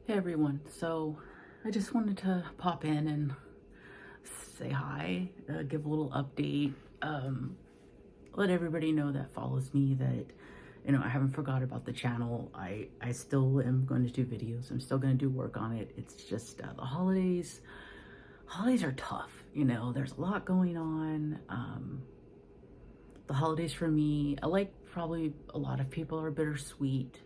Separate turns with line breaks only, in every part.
Hey everyone, so I just wanted to pop in and say hi, give a little update, let everybody know that follows me that, I haven't forgot about the channel. I still am going to do videos. I'm still going to do work on it. It's just the holidays are tough, there's a lot going on. The holidays for me, I like probably a lot of people, are bittersweet.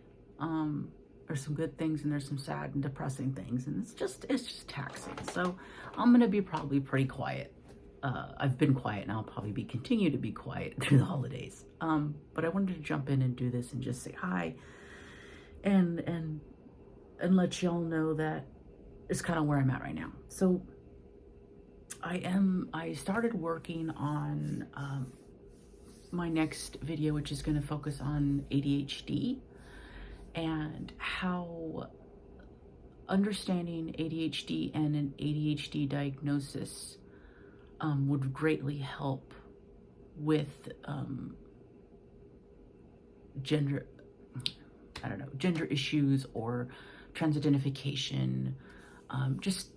There's some good things and there's some sad and depressing things, and it's just taxing. So I'm gonna be probably pretty quiet. I've been quiet and I'll probably continue to be quiet through the holidays. But I wanted to jump in and do this and just say hi and let y'all know that it's kind of where I'm at right now. So I started working on my next video, which is going to focus on ADHD and how understanding ADHD and an ADHD diagnosis would greatly help with gender issues or trans identification, just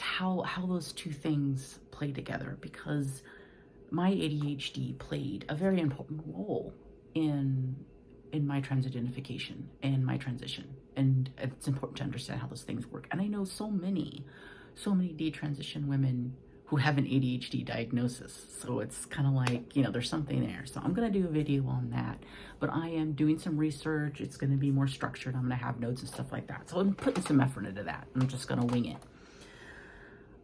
how those two things play together, because my ADHD played a very important role in my trans identification and my transition. And it's important to understand how those things work. And I know so many detransition women who have an ADHD diagnosis. So it's kind of like, there's something there. So I'm going to do a video on that, but I am doing some research. It's going to be more structured. I'm going to have notes and stuff like that. So I'm putting some effort into that. I'm just going to wing it.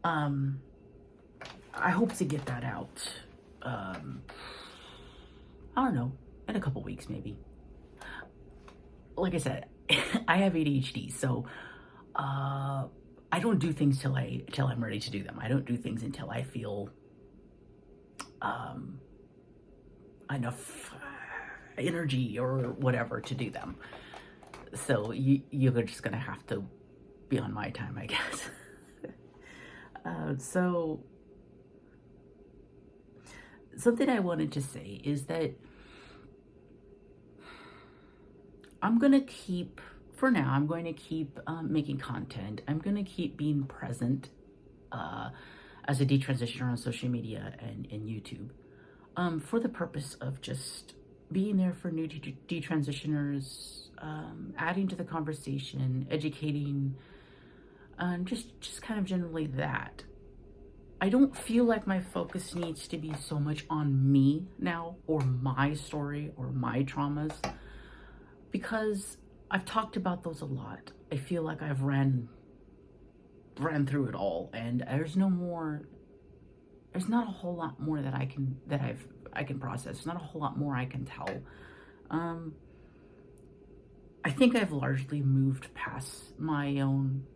I hope to get that out. I don't know, in a couple weeks, maybe. Like I said, I have ADHD, so I don't do things till I'm ready to do them. I don't do things until I feel enough energy or whatever to do them. So you're just gonna have to be on my time, I guess. So something I wanted to say is that I'm going to keep making content. I'm going to keep being present as a detransitioner on social media and YouTube for the purpose of just being there for new detransitioners, adding to the conversation, educating, and just kind of generally that. I don't feel like my focus needs to be so much on me now, or my story, or my traumas, because I've talked about those a lot. I feel like I've ran through it all, and there's not a whole lot more that I can process. There's not a whole lot more I can tell. I think I've largely moved past my own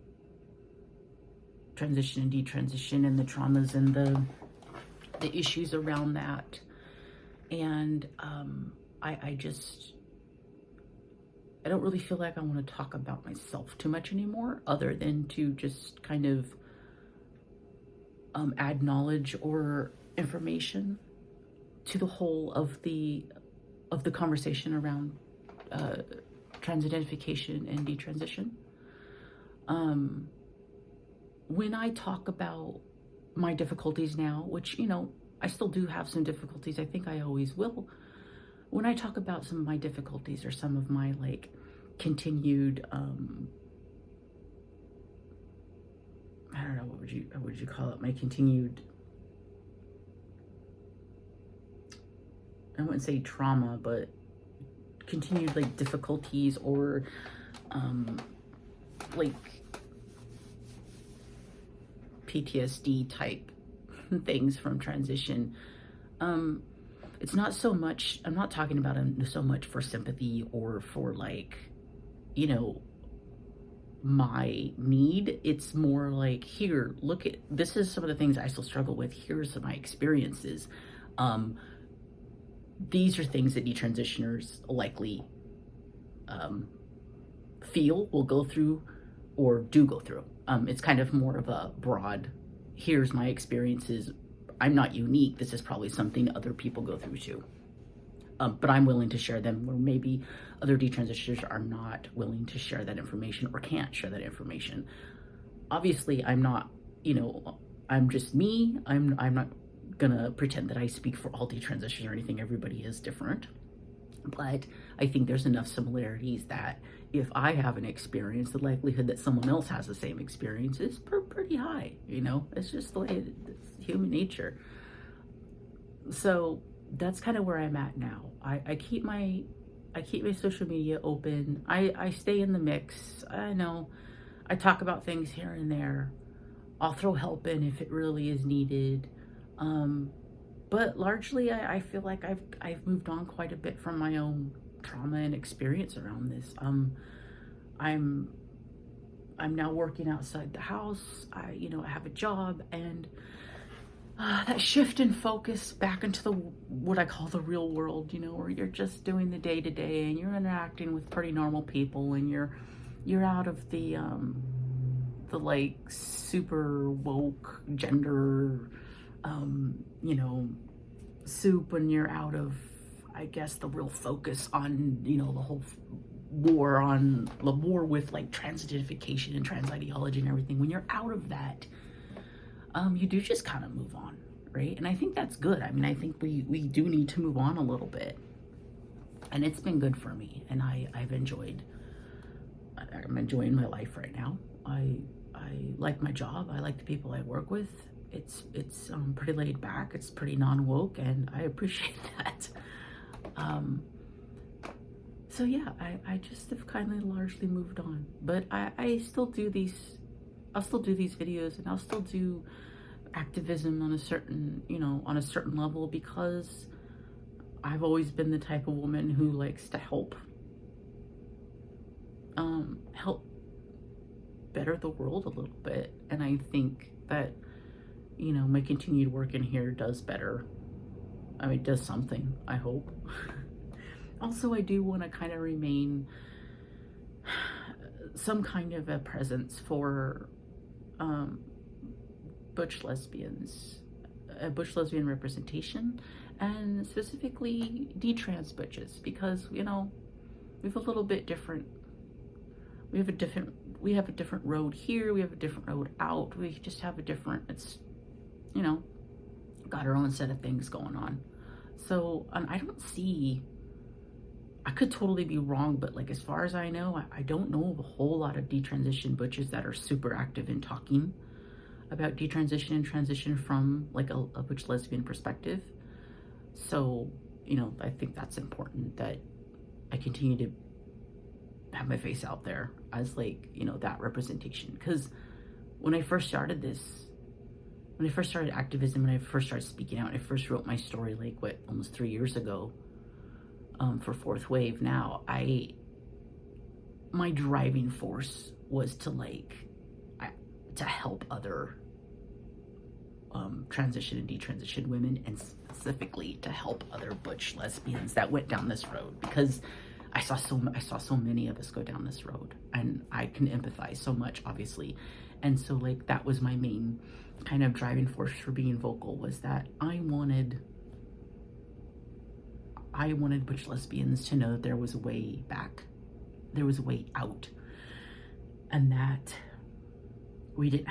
transition and detransition and the traumas and the issues around that. And I don't really feel like I want to talk about myself too much anymore, other than to just kind of add knowledge or information to the whole of the conversation around trans identification and detransition. When I talk about my difficulties now, which, I still do have some difficulties, I think I always will. When I talk about some of my difficulties or some of my continued, I don't know, what would you call it? My continued, I wouldn't say trauma, but continued difficulties or PTSD type things from transition. It's not so much, I'm not talking about it so much for sympathy or for my need. It's more like, here, look at, this is some of the things I still struggle with. Here's my experiences. These are things that detransitioners likely will go through or do go through. It's kind of more of a broad, here's my experiences. I'm not unique. This is probably something other people go through too. but I'm willing to share them where maybe other detransitioners are not willing to share that information or can't share that information. Obviously, I'm not, I'm just me. I'm not gonna pretend that I speak for all detransitioners or anything. Everybody is different. But I think there's enough similarities that if I have an experience, the likelihood that someone else has the same experience is pretty high. It's just the way it's human nature. So that's kind of where I'm at now. I keep my social media open. I stay in the mix. I know I talk about things here and there. I'll throw help in if it really is needed. But largely I feel like I've moved on quite a bit from my own trauma and experience around this. I'm now working outside the house. I have a job, and that shift in focus back into what I call the real world, where you're just doing the day to day and you're interacting with pretty normal people, and you're out of the like super woke gender soup, and you're out of, I guess, the real focus on the whole war with like trans identification and trans ideology and everything. When you're out of that, you do just kind of move on, right? And I think that's good. I mean, I think we do need to move on a little bit, and it's been good for me, and I'm enjoying my life right now. I like my job. I like the people I work with. It's pretty laid back. It's pretty non-woke, and I appreciate that. So yeah, I just have kind of largely moved on, but I still do these. I'll still do these videos, and I'll still do activism on a certain level, because I've always been the type of woman who likes to help better the world a little bit. And I think that, my continued work in here does better. I mean, it does something, I hope. Also, I do want to kind of remain some kind of a presence for butch lesbian representation, and specifically detrans butches, because we have a little bit different. We have a different road here. We have a different road out. We just have a different. It's got our own set of things going on. So I don't see. I could totally be wrong, but like as far as I know, I don't know of a whole lot of detransition butches that are super active in talking about detransition and transition from like a butch lesbian perspective. So, I think that's important that I continue to have my face out there as like, that representation. Because when I first started activism, when I first started speaking out, and I first wrote my story like almost 3 years ago, for Fourth Wave now, my driving force was to help other transition and detransition women, and specifically to help other butch lesbians that went down this road, because I saw so many of us go down this road, and I can empathize so much, obviously. And so like that was my main kind of driving force for being vocal, was that I wanted butch lesbians to know that there was a way back, there was a way out, and that we didn't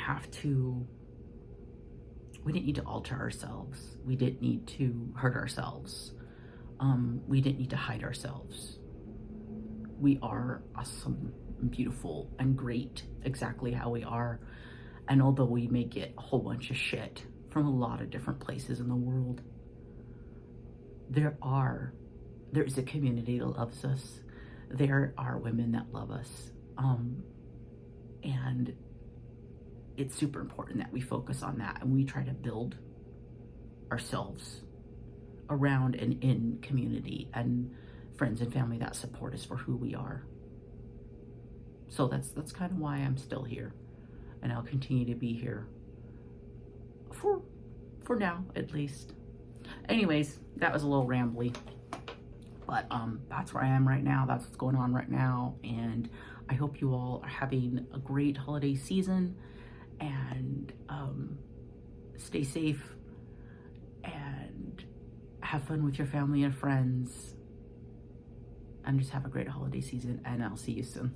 need to alter ourselves. We didn't need to hurt ourselves. We didn't need to hide ourselves. We are awesome, and beautiful, and great exactly how we are. And although we may get a whole bunch of shit from a lot of different places in the world, there is a community that loves us. There are women that love us. And it's super important that we focus on that, and we try to build ourselves around and in community and friends and family that support us for who we are. So that's kind of why I'm still here, and I'll continue to be here for now, at least. Anyways, that was a little rambly, but that's where I am right now. That's what's going on right now, and I hope you all are having a great holiday season, and stay safe and have fun with your family and friends, and just have a great holiday season, and I'll see you soon.